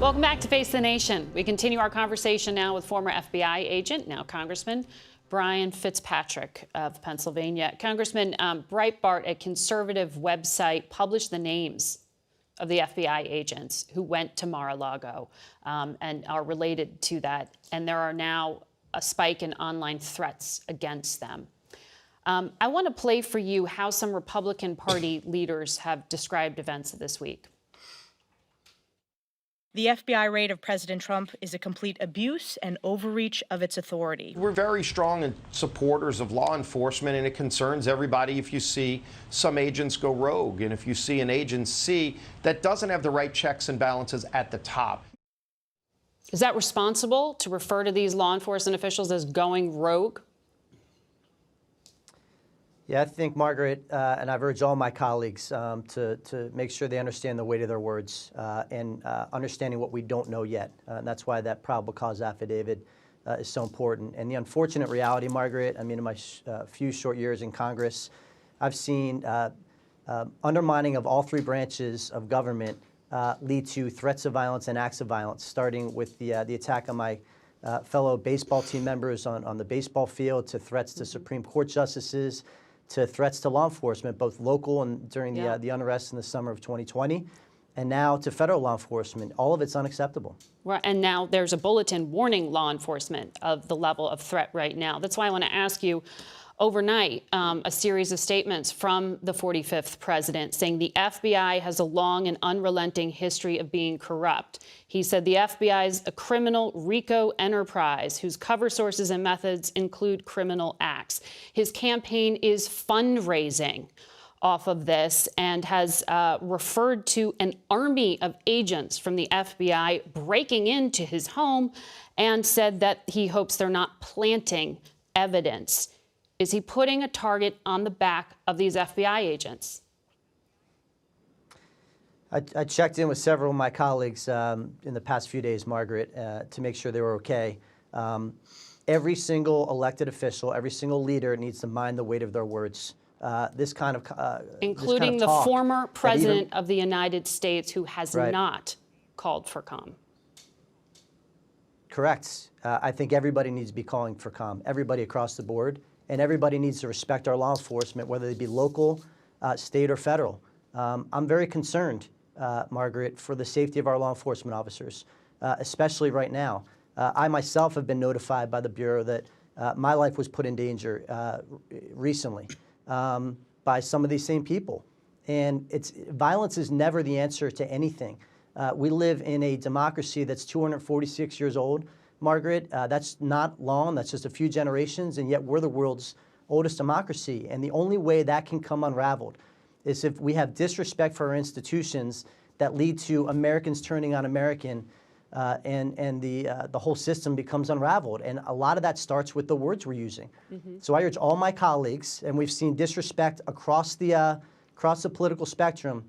Welcome back to Face the Nation. We continue our conversation now with former FBI agent, now Congressman Brian Fitzpatrick of Pennsylvania. Congressman, Breitbart, a conservative website, published the names of the FBI agents who went to Mar-a-Lago and are related to that. And there are now a spike in online threats against them. I want to play for you how some Republican Party leaders have described events this week. The FBI raid of President Trump is a complete abuse and overreach of its authority. We're very strong supporters of law enforcement, and it concerns everybody if you see some agents go rogue and if you see an agency that doesn't have the right checks and balances at the top. Is that responsible to refer to these law enforcement officials as going rogue? Yeah, I think, Margaret, and I've urged all my colleagues to make sure they understand the weight of their words and understanding what we don't know yet. And that's why that probable cause affidavit is so important. And the unfortunate reality, Margaret, I mean, in my few short years in Congress, I've seen undermining of all three branches of government lead to threats of violence and acts of violence, starting with the attack on my fellow baseball team members on the baseball field, to threats to Supreme Court justices, to threats to law enforcement, both local and during the unrest in the summer of 2020, and now to federal law enforcement. All of it's unacceptable. Right, and now there's a bulletin warning law enforcement of the level of threat right now. That's why I want to ask you, overnight, a series of statements from the 45th president saying the FBI has a long and unrelenting history of being corrupt. He said the FBI is a criminal RICO enterprise whose cover sources and methods include criminal acts. His campaign is fundraising off of this and has referred to an army of agents from the FBI breaking into his home and said that he hopes they're not planting evidence. Is he putting a target on the back of these FBI agents? I checked in with several of my colleagues in the past few days, Margaret, to make sure they were okay. Every single elected official, every single leader needs to mind the weight of their words. This kind of including the former president of the United States, who has not called for calm. Correct. I think everybody needs to be calling for calm, everybody across the board. And everybody needs to respect our law enforcement, whether they be local, state, or federal. I'm very concerned, Margaret, for the safety of our law enforcement officers, especially right now. I myself have been notified by the Bureau that my life was put in danger recently by some of these same people. And violence is never the answer to anything. We live in a democracy that's 246 years old. Margaret, that's not long, that's just a few generations, and yet we're the world's oldest democracy. And the only way that can come unraveled is if we have disrespect for our institutions that lead to Americans turning on American, and the whole system becomes unraveled. And a lot of that starts with the words we're using. So I urge all my colleagues, and we've seen disrespect across the political spectrum,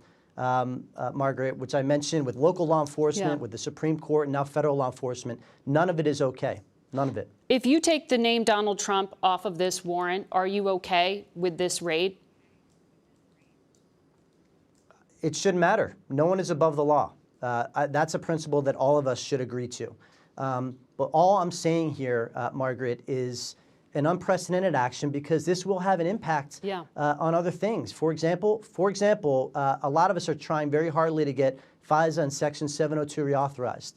Margaret, which I mentioned with local law enforcement, with the Supreme Court, and now federal law enforcement. None of it is okay. None of it. If you take the name Donald Trump off of this warrant, are you okay with this raid? It shouldn't matter. No one is above the law. That's a principle that all of us should agree to. But all I'm saying here, Margaret, is an unprecedented action because this will have an impact on other things. For example, a lot of us are trying very hardly to get FISA and Section 702 reauthorized.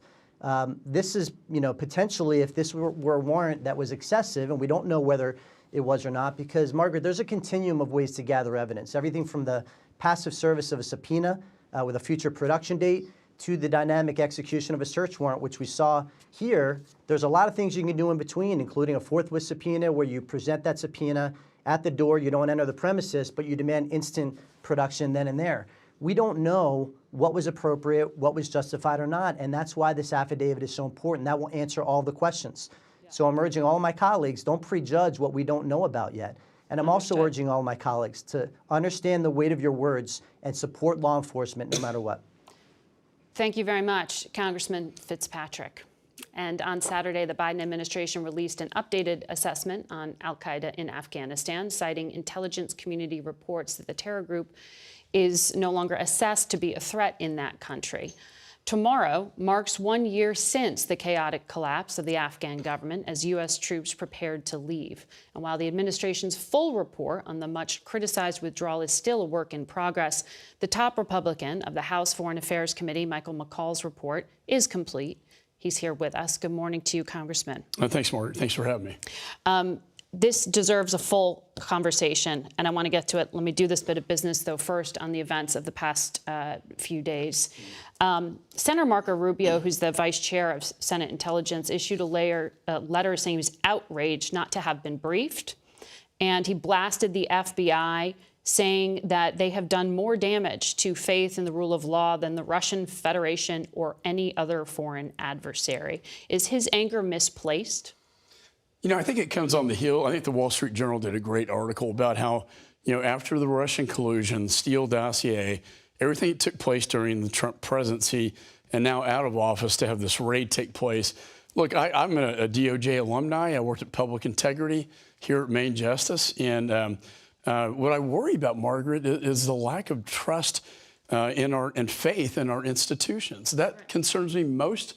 This is, potentially, if this were a warrant that was excessive, and we don't know whether it was or not, because, Margaret, there's a continuum of ways to gather evidence. Everything from the passive service of a subpoena with a future production date to the dynamic execution of a search warrant, which we saw here. There's a lot of things you can do in between, including a forthwith subpoena where you present that subpoena at the door, you don't enter the premises, but you demand instant production then and there. We don't know what was appropriate, what was justified or not, and that's why this affidavit is so important. That will answer all the questions. So I'm urging all of my colleagues, don't prejudge what we don't know about yet. And I'm also urging all of my colleagues to understand the weight of your words and support law enforcement no matter what. Thank you very much, Congressman Fitzpatrick. And on Saturday, the Biden administration released an updated assessment on al-Qaeda in Afghanistan, citing intelligence community reports that the terror group is no longer assessed to be a threat in that country. Tomorrow marks 1 year since the chaotic collapse of the Afghan government as U.S. troops prepared to leave. And while the administration's full report on the much criticized withdrawal is still a work in progress, the top Republican of the House Foreign Affairs Committee, Michael McCaul's report, is complete. He's here with us. Good morning to you, Congressman. Thanks, Margaret. Thanks for having me. This deserves a full conversation, and I want to get to it. Let me do this bit of business, though, first on the events of the past few days. Senator Marco Rubio, who's the vice chair of Senate Intelligence, issued a letter saying he was outraged not to have been briefed, and he blasted the FBI, saying that they have done more damage to faith in the rule of law than the Russian Federation or any other foreign adversary. Is his anger misplaced? You know, I think it comes on the heel. I think the Wall Street Journal did a great article about how, after the Russian collusion, Steele dossier, everything that took place during the Trump presidency and now out of office to have this raid take place. Look, I'm a DOJ alumni. I worked at Public Integrity here at Maine Justice. And what I worry about, Margaret, is the lack of trust and faith in our institutions. That concerns me most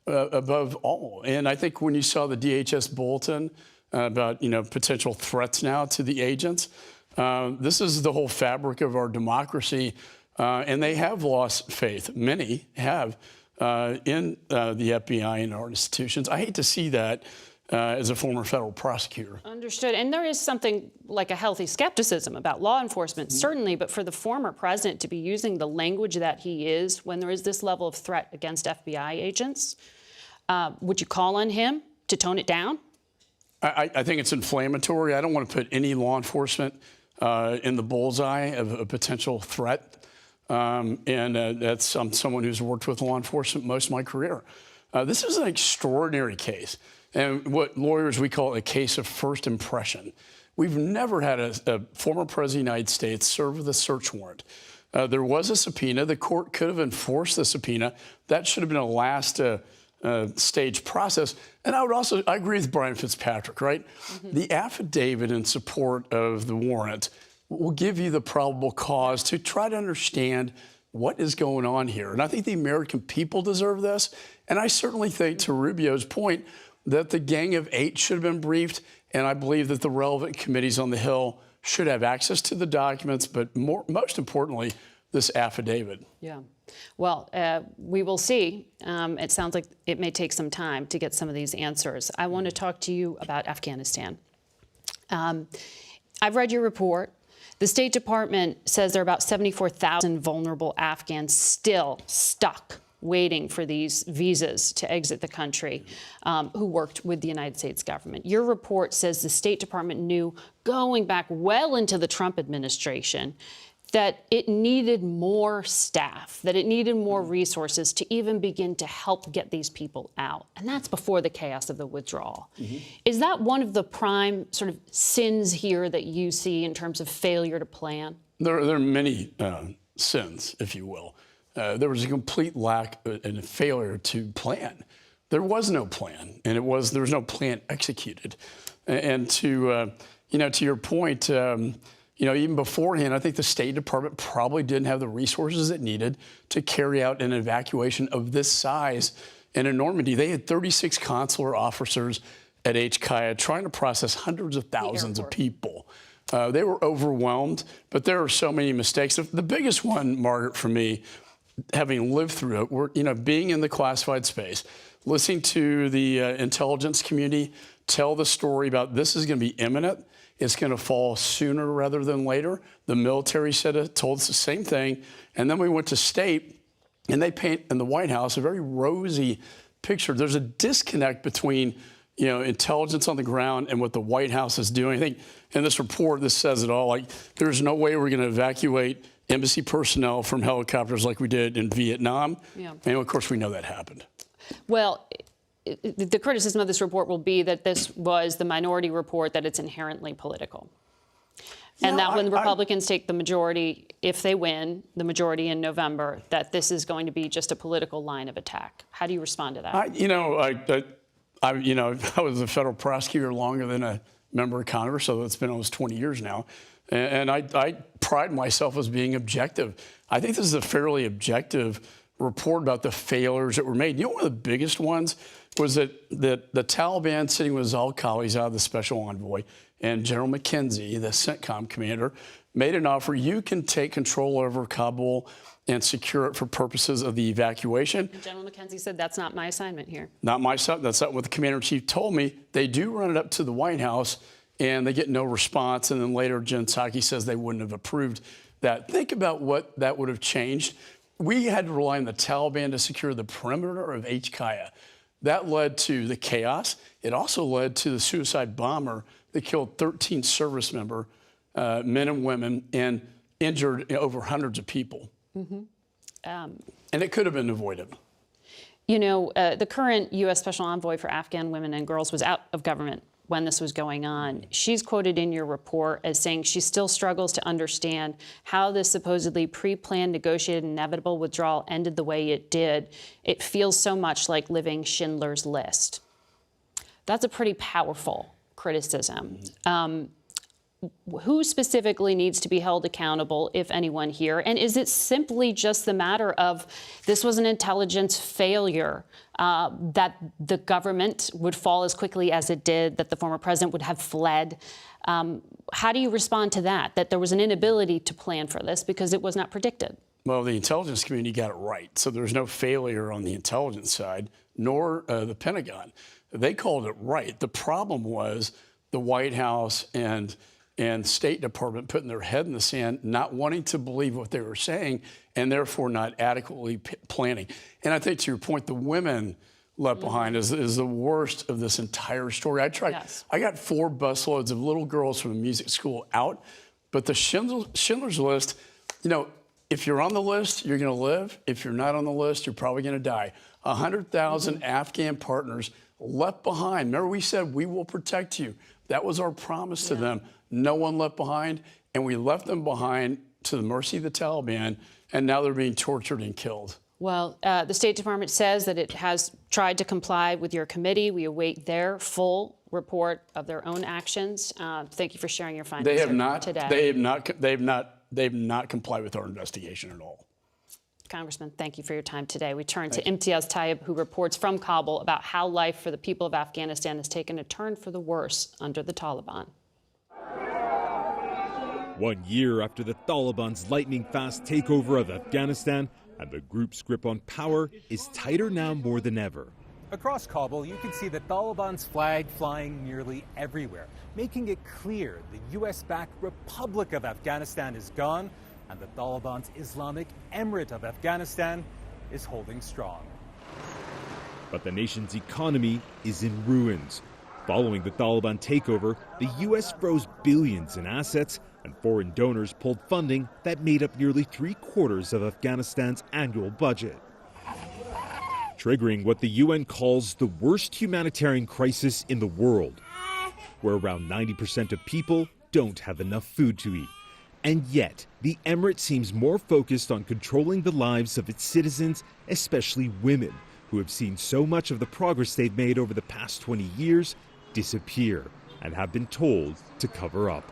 above all. And I think when you saw the DHS bulletin about, potential threats now to the agents, this is the whole fabric of our democracy. And they have lost faith. Many have in the FBI and our institutions. I hate to see that as a former federal prosecutor. Understood. And there is something like a healthy skepticism about law enforcement, certainly, but for the former president to be using the language that he is when there is this level of threat against FBI agents, would you call on him to tone it down? I think it's inflammatory. I don't want to put any law enforcement in the bullseye of a potential threat. I'm someone who's worked with law enforcement most of my career. This is an extraordinary case. And what lawyers, we call it a case of first impression. We've never had a former president of the United States serve with a search warrant. There was a subpoena. The court could have enforced the subpoena. That should have been a last stage process. And I agree with Brian Fitzpatrick, right? Mm-hmm. The affidavit in support of the warrant will give you the probable cause to try to understand what is going on here. And I think the American people deserve this. And I certainly think, to Rubio's point, that the Gang of Eight should have been briefed. And I believe that the relevant committees on the Hill should have access to the documents, but most importantly, this affidavit. Yeah. Well, we will see. It sounds like it may take some time to get some of these answers. I want to talk to you about Afghanistan. I've read your report. The State Department says there are about 74,000 vulnerable Afghans still stuck waiting for these visas to exit the country who worked with the United States government. Your report says the State Department knew going back well into the Trump administration that it needed more staff, that it needed more resources to even begin to help get these people out. And that's before the chaos of the withdrawal. Mm-hmm. Is that one of the prime sort of sins here that you see in terms of failure to plan? There are many sins, if you will. There was a complete lack and a failure to plan. There was no plan, and there was no plan executed. And to your point, even beforehand, I think the State Department probably didn't have the resources it needed to carry out an evacuation of this size and enormity. They had 36 consular officers at HKIA trying to process hundreds of thousands of people. They were overwhelmed, but there are so many mistakes. The biggest one, Margaret, for me, having lived through it, being in the classified space, listening to the intelligence community tell the story about this is going to be imminent. It's going to fall sooner rather than later. The military told us the same thing. And then we went to state, and they paint in the White House a very rosy picture. There's a disconnect between, intelligence on the ground and what the White House is doing. I think in this report, this says it all. Like, there's no way we're going to evacuate embassy personnel from helicopters like we did in Vietnam. Yeah. And of course, we know that happened. Well, the criticism of this report will be that this was the minority report, that it's inherently political. And that when the Republicans take the majority, if they win the majority in November, that this is going to be just a political line of attack. How do you respond to that? I was a federal prosecutor longer than a member of Congress, so it's been almost 20 years now. And I pride myself as being objective. I think this is a fairly objective report about the failures that were made. You know, one of the biggest ones was that the Taliban, sitting with al-Khalilzad, the special envoy, and General McKenzie, the CENTCOM commander, made an offer. You can take control over Kabul and secure it for purposes of the evacuation. And General McKenzie said, that's not my assignment here. Not my assignment. That's not what the commander-in-chief told me. They do run it up to the White House, and they get no response. And then later, Jen Psaki says they wouldn't have approved that. Think about what that would have changed. We had to rely on the Taliban to secure the perimeter of H-Kaya. That led to the chaos. It also led to the suicide bomber that killed 13 service members, men and women, and injured over hundreds of people. Mm-hmm. And it could have been avoided. You know, the current U.S. Special Envoy for Afghan women and girls was out of government when this was going on. She's quoted in your report as saying she still struggles to understand how this supposedly pre-planned, negotiated, inevitable withdrawal ended the way it did. It feels so much like living Schindler's List. That's a pretty powerful criticism. Who specifically needs to be held accountable, if anyone here? And is it simply just the matter of this was an intelligence failure, that the government would fall as quickly as it did, that the former president would have fled? How do you respond to that, that there was an inability to plan for this because it was not predicted? Well, the intelligence community got it right. So there's no failure on the intelligence side, nor the Pentagon. They called it right. The problem was the White House and State Department putting their head in the sand, not wanting to believe what they were saying, and therefore not adequately planning. And I think, to your point, the women left behind is the worst of this entire story. I got 4 busloads of little girls from the music school out, but the Schindler's List, you know, if you're on the list, you're going to live. If you're not on the list, you're probably going to die. 100,000 Afghan partners left behind. Remember, we said, we will protect you. That was our promise to them. No one left behind, and we left them behind to the mercy of the Taliban, and now they're being tortured and killed. Well, the State Department says that it has tried to comply with your committee. We await their full report of their own actions. Thank you for sharing your findings today. They have not complied with our investigation at all. Congressman, thank you for your time today. We turn to Imtiaz Tayyib, who reports from Kabul about how life for the people of Afghanistan has taken a turn for the worse under the Taliban. 1 year after the Taliban's lightning-fast takeover of Afghanistan, and the group's grip on power is tighter now more than ever. Across Kabul, you can see the Taliban's flag flying nearly everywhere, making it clear the U.S.-backed Republic of Afghanistan is gone, and the Taliban's Islamic Emirate of Afghanistan is holding strong. But the nation's economy is in ruins. Following the Taliban takeover, the U.S. froze billions in assets, and foreign donors pulled funding that made up nearly 3/4 of Afghanistan's annual budget, triggering what the UN calls the worst humanitarian crisis in the world, where around 90% of people don't have enough food to eat. And yet, the emirate seems more focused on controlling the lives of its citizens, especially women, who have seen so much of the progress they've made over the past 20 years disappear and have been told to cover up.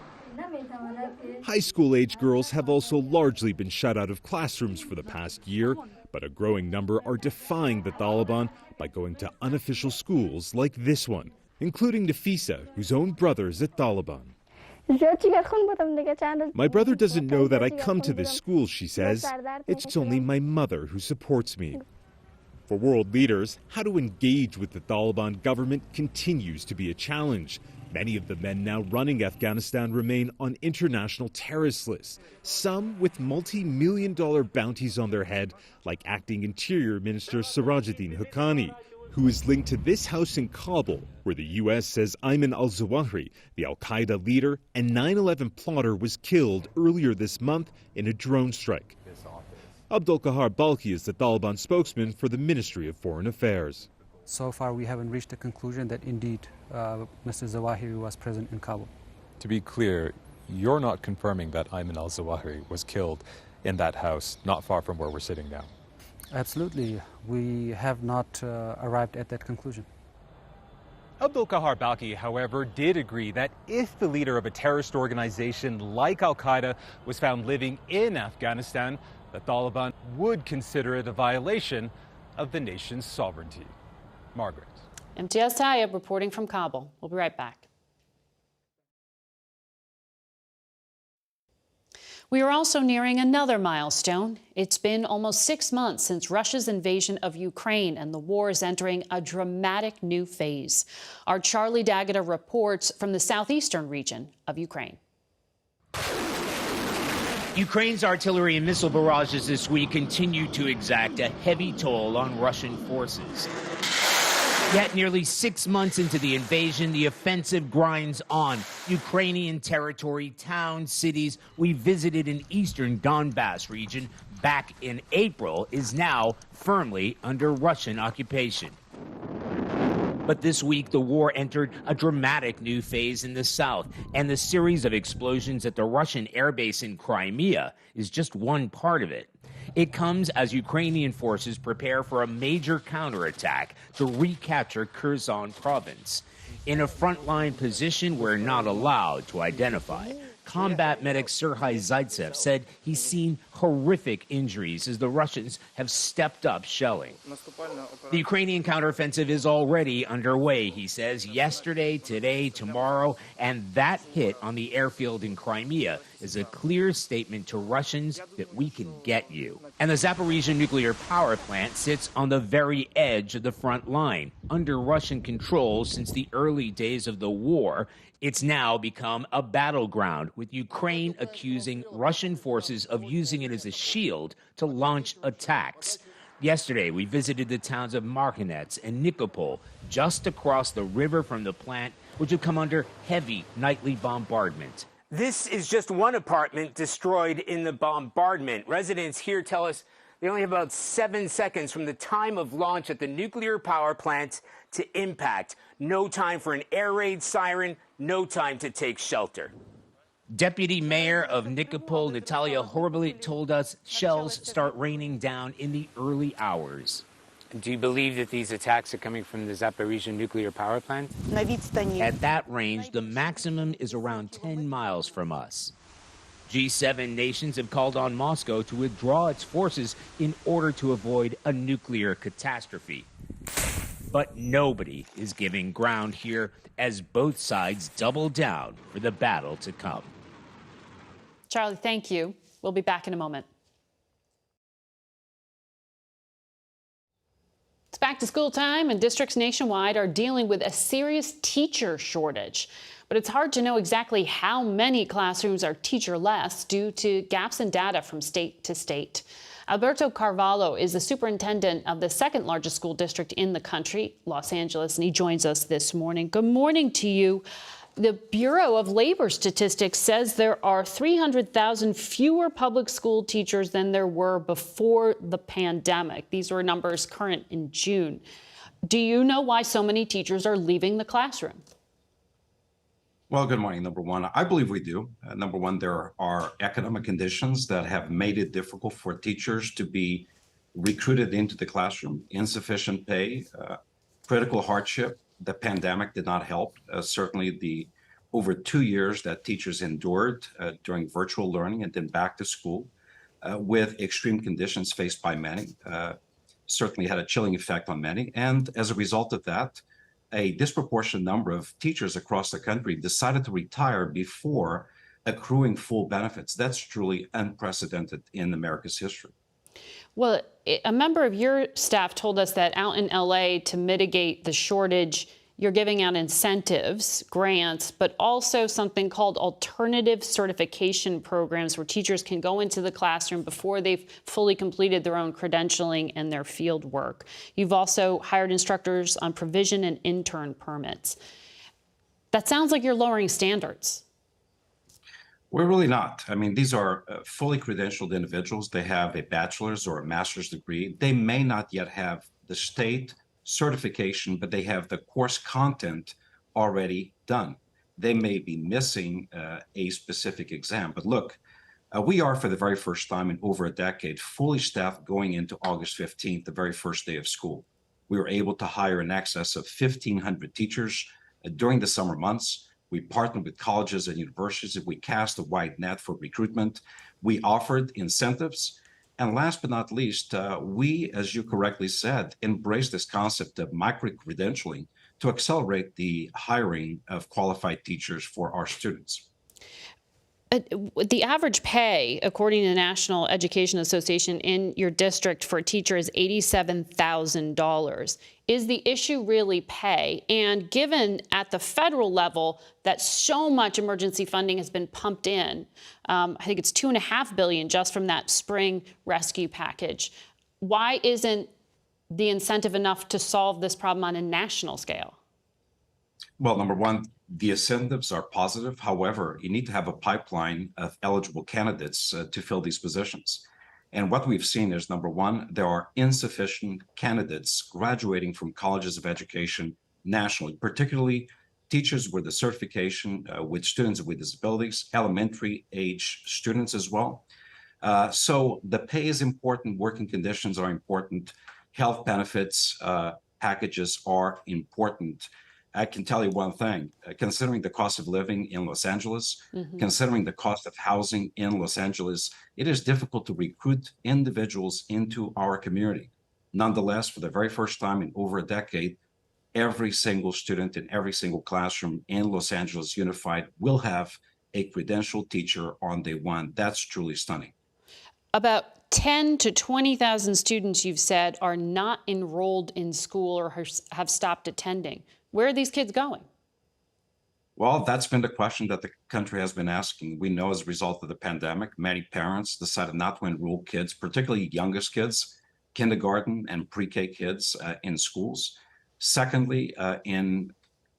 High school-age girls have also largely been shut out of classrooms for the past year, but a growing number are defying the Taliban by going to unofficial schools like this one, including Nafisa, whose own brother is a Taliban. My brother doesn't know that I come to this school, she says. It's only my mother who supports me. For world leaders, how to engage with the Taliban government continues to be a challenge. Many of the men now running Afghanistan remain on international terrorist lists, some with multi-million-dollar bounties on their head, like acting Interior Minister Sirajuddin Haqqani, who is linked to this house in Kabul, where the U.S. says Ayman al-Zawahiri, the al-Qaeda leader and 9/11 plotter, was killed earlier this month in a drone strike. Abdul Qahar Balki is the Taliban spokesman for the Ministry of Foreign Affairs. So far, we haven't reached a conclusion that indeed Mr. Zawahiri was present in Kabul. To be clear, you're not confirming that Ayman al-Zawahiri was killed in that house, not far from where we're sitting now. Absolutely. We have not arrived at that conclusion. Abdulqahar Balki, however, did agree that if the leader of a terrorist organization like Al-Qaeda was found living in Afghanistan, the Taliban would consider it a violation of the nation's sovereignty. Margaret. MTS Tayeb reporting from Kabul. We'll be right back. We are also nearing another milestone. It's been almost 6 months since Russia's invasion of Ukraine, and the war is entering a dramatic new phase. Our Charlie D'Agata reports from the southeastern region of Ukraine. Ukraine's artillery and missile barrages this week continue to exact a heavy toll on Russian forces. Yet nearly 6 months into the invasion, the offensive grinds on. Ukrainian territory, towns, cities we visited in eastern Donbass region back in April is now firmly under Russian occupation. But this week, the war entered a dramatic new phase in the south, and the series of explosions at the Russian airbase in Crimea is just one part of it. It comes as Ukrainian forces prepare for a major counterattack to recapture Kherson province. In a frontline position we're not allowed to identify, combat medic Serhiy Zaitsev said he's seen horrific injuries as the Russians have stepped up shelling. The Ukrainian counteroffensive is already underway, he says, yesterday, today, tomorrow, and that hit on the airfield in Crimea is a clear statement to Russians that we can get you. And the Zaporizhzhia nuclear power plant sits on the very edge of the front line, under Russian control since the early days of the war. It's now become a battleground, with Ukraine accusing Russian forces of using it as a shield to launch attacks. Yesterday, we visited the towns of Marhanets and Nikopol, just across the river from the plant, which have come under heavy nightly bombardment. This is just one apartment destroyed in the bombardment. Residents here tell us they only have about 7 seconds from the time of launch at the nuclear power plant to impact. No time for an air raid siren, no time to take shelter. Deputy Mayor of Nikopol, Natalia Horbalit, told us shells start raining down in the early hours. Do you believe that these attacks are coming from the Zaporizhzhia nuclear power plant? At that range, the maximum is around 10 miles from us. G7 nations have called on Moscow to withdraw its forces in order to avoid a nuclear catastrophe. But nobody is giving ground here as both sides double down for the battle to come. Charlie, thank you. We'll be back in a moment. It's back to school time, and districts nationwide are dealing with a serious teacher shortage. But it's hard to know exactly how many classrooms are teacher-less due to gaps in data from state to state. Alberto Carvalho is the superintendent of the second largest school district in the country, Los Angeles, and he joins us this morning. Good morning to you. The Bureau of Labor Statistics says there are 300,000 fewer public school teachers than there were before the pandemic. These were numbers current in June. Do you know why so many teachers are leaving the classroom? Well, good morning. Number one, I believe we do. Number one, there are economic conditions that have made it difficult for teachers to be recruited into the classroom. Insufficient pay, critical hardship. The pandemic did not help. Certainly the over 2 years that teachers endured during virtual learning and then back to school with extreme conditions faced by many certainly had a chilling effect on many. And as a result of that, a disproportionate number of teachers across the country decided to retire before accruing full benefits. That's truly unprecedented in America's history. Well, a member of your staff told us that out in LA, to mitigate the shortage, you're giving out incentives, grants, but also something called alternative certification programs where teachers can go into the classroom before they've fully completed their own credentialing and their field work. You've also hired instructors on provision and intern permits. That sounds like you're lowering standards. We're really not. I mean, these are fully credentialed individuals. They have a bachelor's or a master's degree. They may not yet have the state certification, but they have the course content already done. They may be missing a specific exam. But look, we are, for the very first time in over a decade, fully staffed going into August 15th, the very first day of school. We were able to hire in excess of 1,500 teachers during the summer months. We partnered with colleges and universities. We cast a wide net for recruitment. We offered incentives. And last but not least, we, as you correctly said, embraced this concept of micro-credentialing to accelerate the hiring of qualified teachers for our students. The average pay, according to the National Education Association in your district for a teacher, is $87,000. Is the issue really pay? And given at the federal level that so much emergency funding has been pumped in, I think it's $2.5 billion just from that spring rescue package, why isn't the incentive enough to solve this problem on a national scale? Well, number one, the incentives are positive. However, you need to have a pipeline of eligible candidates to fill these positions. And what we've seen is, number one, there are insufficient candidates graduating from colleges of education nationally, particularly teachers with a certification with students with disabilities, elementary age students as well. So the pay is important, working conditions are important, health benefits packages are important. I can tell you one thing, considering the cost of living in Los Angeles, considering the cost of housing in Los Angeles, it is difficult to recruit individuals into our community. Nonetheless, for the very first time in over a decade, every single student in every single classroom in Los Angeles Unified will have a credentialed teacher on day one. That's truly stunning. About 10 to 20,000 students, you've said, are not enrolled in school or have stopped attending. Where are these kids going? Well, that's been the question that the country has been asking. We know as a result of the pandemic, many parents decided not to enroll kids, particularly youngest kids, kindergarten and pre-K kids in schools. Secondly, in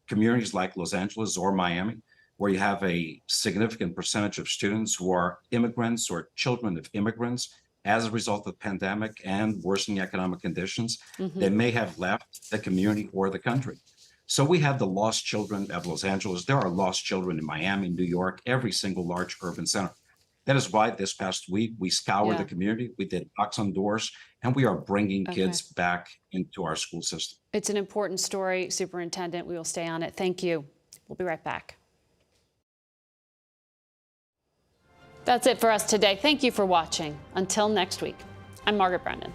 communities like Los Angeles or Miami, where you have a significant percentage of students who are immigrants or children of immigrants, as a result of the pandemic and worsening economic conditions, they may have left the community or the country. So we have the lost children of Los Angeles. There are lost children in Miami, New York, every single large urban center. That is why this past week we scoured the community, we did knocks on doors, and we are bringing kids back into our school system. It's an important story, Superintendent. We will stay on it. Thank you. We'll be right back. That's it for us today. Thank you for watching. Until next week, I'm Margaret Brennan.